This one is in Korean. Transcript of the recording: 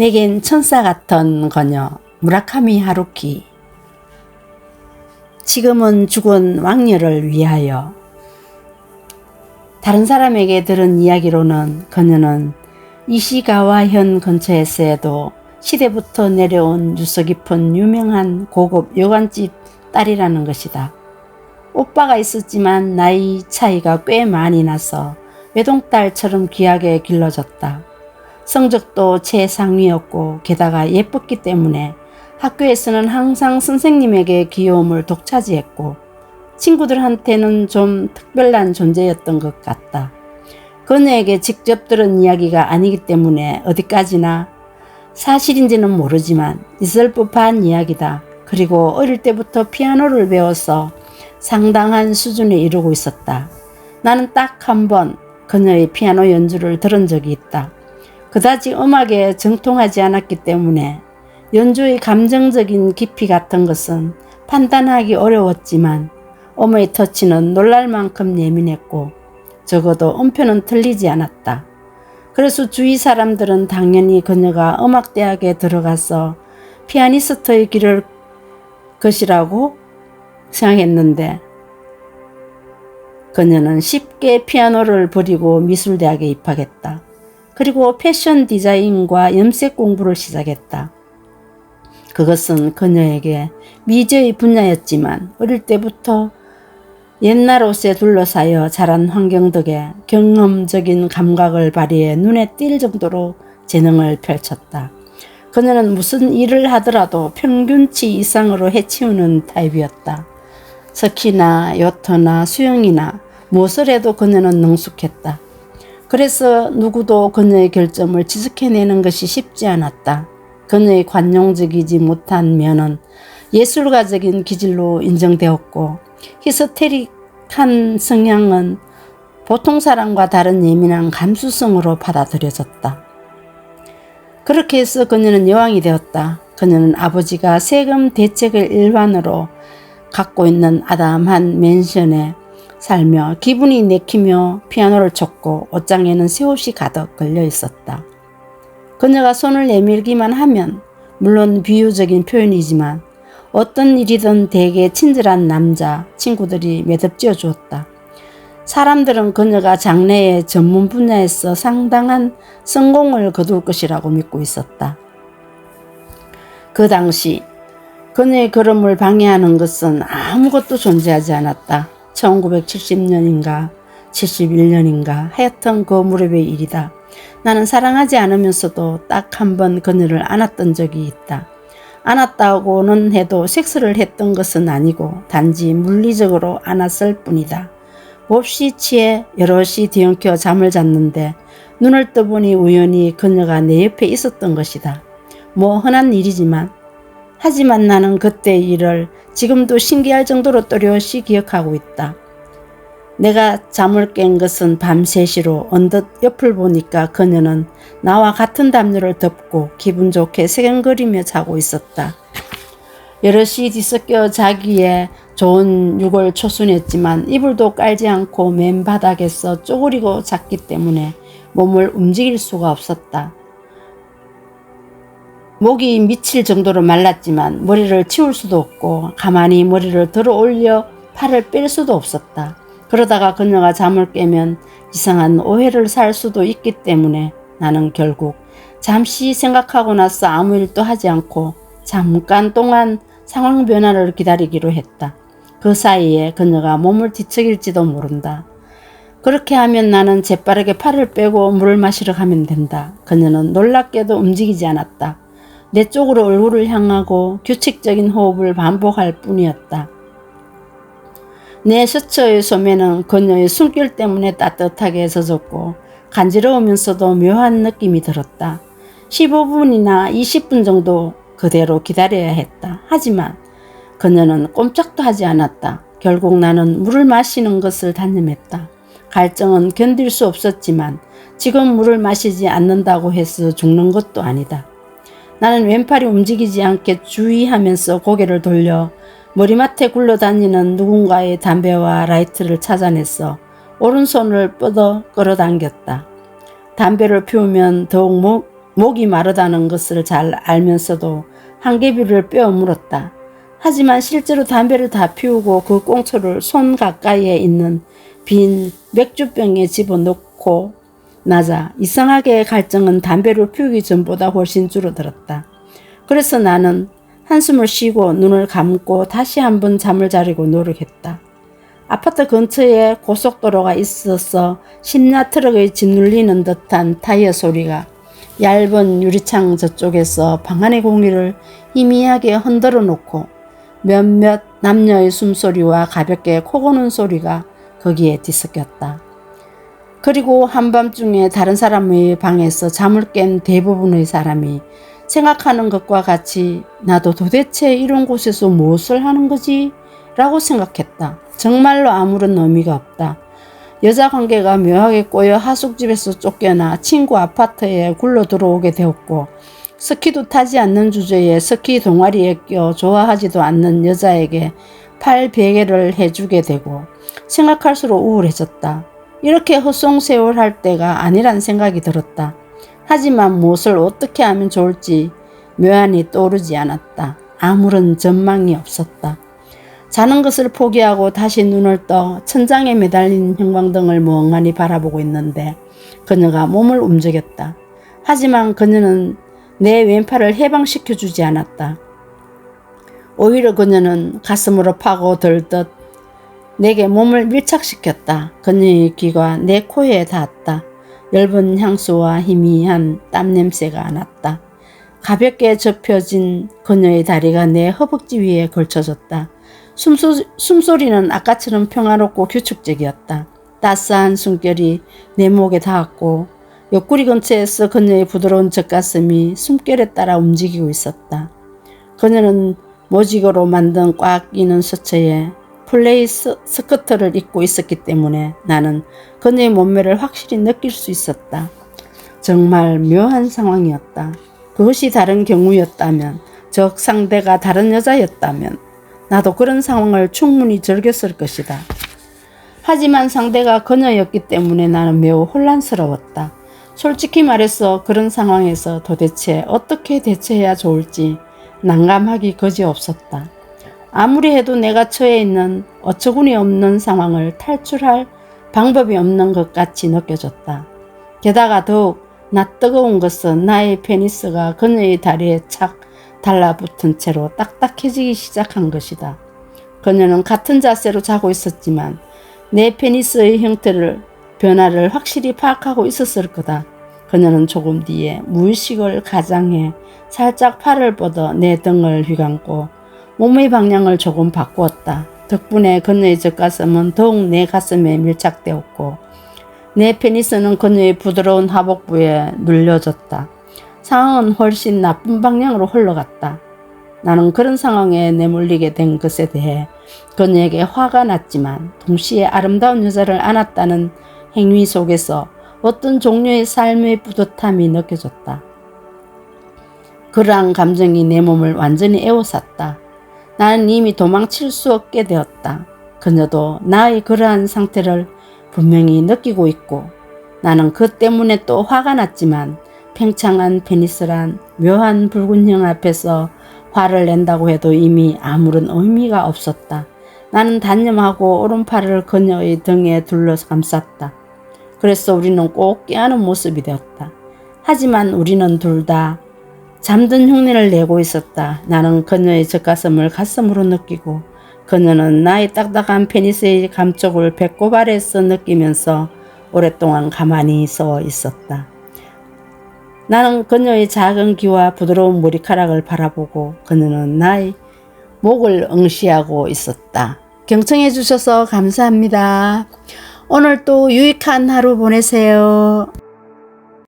내겐 천사 같던 그녀 무라카미 하루키. 지금은 죽은 왕녀를 위하여. 다른 사람에게 들은 이야기로는 그녀는 이시가와현 근처에서도 시대부터 내려온 유서 깊은 유명한 고급 여관집 딸이라는 것이다. 오빠가 있었지만 나이 차이가 꽤 많이 나서 외동딸처럼 귀하게 길러졌다. 성적도 최상위였고 게다가 예뻤기 때문에 학교에서는 항상 선생님에게 귀여움을 독차지했고 친구들한테는 좀 특별한 존재였던 것 같다. 그녀에게 직접 들은 이야기가 아니기 때문에 어디까지나 사실인지는 모르지만 있을 법한 이야기다. 그리고 어릴 때부터 피아노를 배워서 상당한 수준에 이르고 있었다. 나는 딱 한 번 그녀의 피아노 연주를 들은 적이 있다. 그다지 음악에 정통하지 않았기 때문에 연주의 감정적인 깊이 같은 것은 판단하기 어려웠지만 음의 터치는 놀랄 만큼 예민했고 적어도 음표는 틀리지 않았다. 그래서 주위 사람들은 당연히 그녀가 음악대학에 들어가서 피아니스트의 길을 것이라고 생각했는데 그녀는 쉽게 피아노를 버리고 미술대학에 입학했다. 그리고 패션 디자인과 염색 공부를 시작했다. 그것은 그녀에게 미저의 분야였지만 어릴 때부터 옛날 옷에 둘러싸여 자란 환경 덕에 경험적인 감각을 발휘해 눈에 띌 정도로 재능을 펼쳤다. 그녀는 무슨 일을 하더라도 평균치 이상으로 해치우는 타입이었다. 스키나 요트나 수영이나 무엇을 해도 그녀는 능숙했다. 그래서 누구도 그녀의 결점을 지적해내는 것이 쉽지 않았다. 그녀의 관용적이지 못한 면은 예술가적인 기질로 인정되었고 히스테릭한 성향은 보통 사람과 다른 예민한 감수성으로 받아들여졌다. 그렇게 해서 그녀는 여왕이 되었다. 그녀는 아버지가 세금 대책을 일환으로 갖고 있는 아담한 맨션에 살며 기분이 내키며 피아노를 쳤고 옷장에는 새 옷이 가득 걸려 있었다. 그녀가 손을 내밀기만 하면 물론 비유적인 표현이지만 어떤 일이든 대개 친절한 남자 친구들이 매듭지어 주었다. 사람들은 그녀가 장래의 전문 분야에서 상당한 성공을 거둘 것이라고 믿고 있었다. 그 당시 그녀의 걸음을 방해하는 것은 아무것도 존재하지 않았다. 1970년인가 71년인가 하여튼 그 무렵의 일이다. 나는 사랑하지 않으면서도 딱 한 번 그녀를 안았던 적이 있다. 안았다고는 해도 섹스를 했던 것은 아니고 단지 물리적으로 안았을 뿐이다. 몹시 취해 여럿이 뒤엉켜 잠을 잤는데 눈을 떠보니 우연히 그녀가 내 옆에 있었던 것이다. 뭐 흔한 일이지만 하지만 나는 그때의 일을 지금도 신기할 정도로 또렷이 기억하고 있다. 내가 잠을 깬 것은 밤 3시로 언뜻 옆을 보니까 그녀는 나와 같은 담요를 덮고 기분 좋게 새경거리며 자고 있었다. 여럿이 뒤섞여 자기에 좋은 유골 초순했지만 이불도 깔지 않고 맨 바닥에서 쪼그리고 잤기 때문에 몸을 움직일 수가 없었다. 목이 미칠 정도로 말랐지만 머리를 치울 수도 없고 가만히 머리를 들어 올려 팔을 뺄 수도 없었다. 그러다가 그녀가 잠을 깨면 이상한 오해를 살 수도 있기 때문에 나는 결국 잠시 생각하고 나서 아무 일도 하지 않고 잠깐 동안 상황 변화를 기다리기로 했다. 그 사이에 그녀가 몸을 뒤척일지도 모른다. 그렇게 하면 나는 재빠르게 팔을 빼고 물을 마시러 가면 된다. 그녀는 놀랍게도 움직이지 않았다. 내 쪽으로 얼굴을 향하고 규칙적인 호흡을 반복할 뿐이었다. 내 셔츠의 소매는 그녀의 숨결 때문에 따뜻하게 젖었고 간지러우면서도 묘한 느낌이 들었다. 15분이나 20분 정도 그대로 기다려야 했다. 하지만 그녀는 꼼짝도 하지 않았다. 결국 나는 물을 마시는 것을 단념했다. 갈증은 견딜 수 없었지만 지금 물을 마시지 않는다고 해서 죽는 것도 아니다. 나는 왼팔이 움직이지 않게 주의하면서 고개를 돌려 머리맡에 굴러다니는 누군가의 담배와 라이트를 찾아내서 오른손을 뻗어 끌어당겼다. 담배를 피우면 더욱 목이 마르다는 것을 잘 알면서도 한 개비를 빼어 물었다. 하지만 실제로 담배를 다 피우고 그 꽁초를 손 가까이에 있는 빈 맥주병에 집어넣고 나자 이상하게 갈증은 담배를 피우기 전보다 훨씬 줄어들었다. 그래서 나는 한숨을 쉬고 눈을 감고 다시 한번 잠을 자려고 노력했다. 아파트 근처에 고속도로가 있어서 심야 트럭의 짓눌리는 듯한 타이어 소리가 얇은 유리창 저쪽에서 방 안의 공기를 희미하게 흔들어 놓고 몇몇 남녀의 숨소리와 가볍게 코 고는 소리가 거기에 뒤섞였다. 그리고 한밤중에 다른 사람의 방에서 잠을 깬 대부분의 사람이 생각하는 것과 같이 나도 도대체 이런 곳에서 무엇을 하는 거지? 라고 생각했다. 정말로 아무런 의미가 없다. 여자 관계가 묘하게 꼬여 하숙집에서 쫓겨나 친구 아파트에 굴러 들어오게 되었고 스키도 타지 않는 주제에 스키 동아리에 껴 좋아하지도 않는 여자에게 팔 베개를 해주게 되고 생각할수록 우울해졌다. 이렇게 헛송세월할 때가 아니란 생각이 들었다. 하지만 무엇을 어떻게 하면 좋을지 묘안이 떠오르지 않았다. 아무런 전망이 없었다. 자는 것을 포기하고 다시 눈을 떠 천장에 매달린 형광등을 멍하니 바라보고 있는데 그녀가 몸을 움직였다. 하지만 그녀는 내 왼팔을 해방시켜주지 않았다. 오히려 그녀는 가슴으로 파고들듯 내게 몸을 밀착시켰다. 그녀의 귀가 내 코에 닿았다. 엷은 향수와 희미한 땀냄새가 났다. 가볍게 접혀진 그녀의 다리가 내 허벅지 위에 걸쳐졌다. 숨소리는 아까처럼 평화롭고 규칙적이었다. 따스한 숨결이 내 목에 닿았고 옆구리 근처에서 그녀의 부드러운 젖가슴이 숨결에 따라 움직이고 있었다. 그녀는 모직으로 만든 꽉 끼는 셔츠에 플레이 스커트를 입고 있었기 때문에 나는 그녀의 몸매를 확실히 느낄 수 있었다. 정말 묘한 상황이었다. 그것이 다른 경우였다면, 즉 상대가 다른 여자였다면 나도 그런 상황을 충분히 즐겼을 것이다. 하지만 상대가 그녀였기 때문에 나는 매우 혼란스러웠다. 솔직히 말해서 그런 상황에서 도대체 어떻게 대처해야 좋을지 난감하기 그지없었다. 아무리 해도 내가 처해 있는 어처구니 없는 상황을 탈출할 방법이 없는 것 같이 느껴졌다. 게다가 더욱 낯뜨거운 것은 나의 페니스가 그녀의 다리에 착 달라붙은 채로 딱딱해지기 시작한 것이다. 그녀는 같은 자세로 자고 있었지만 내 페니스의 형태를 변화를 확실히 파악하고 있었을 거다. 그녀는 조금 뒤에 무의식을 가장해 살짝 팔을 뻗어 내 등을 휘감고 몸의 방향을 조금 바꾸었다. 덕분에 그녀의 젖가슴은 더욱 내 가슴에 밀착되었고 내 페니스는 그녀의 부드러운 하복부에 눌려졌다. 상황은 훨씬 나쁜 방향으로 흘러갔다. 나는 그런 상황에 내몰리게 된 것에 대해 그녀에게 화가 났지만 동시에 아름다운 여자를 안았다는 행위 속에서 어떤 종류의 삶의 뿌듯함이 느껴졌다. 그러한 감정이 내 몸을 완전히 에워쌌다. 나는 이미 도망칠 수 없게 되었다. 그녀도 나의 그러한 상태를 분명히 느끼고 있고 나는 그 때문에 또 화가 났지만 팽창한 페니스란 묘한 붉은 형 앞에서 화를 낸다고 해도 이미 아무런 의미가 없었다. 나는 단념하고 오른팔을 그녀의 등에 둘러서 감쌌다. 그래서 우리는 꼭 껴안은 모습이 되었다. 하지만 우리는 둘 다 잠든 흉내를 내고 있었다. 나는 그녀의 젖가슴을 가슴으로 느끼고 그녀는 나의 딱딱한 페니스의 감촉을 배꼽 아래에서 느끼면서 오랫동안 가만히 서 있었다. 나는 그녀의 작은 귀와 부드러운 머리카락을 바라보고 그녀는 나의 목을 응시하고 있었다. 경청해 주셔서 감사합니다. 오늘 또 유익한 하루 보내세요.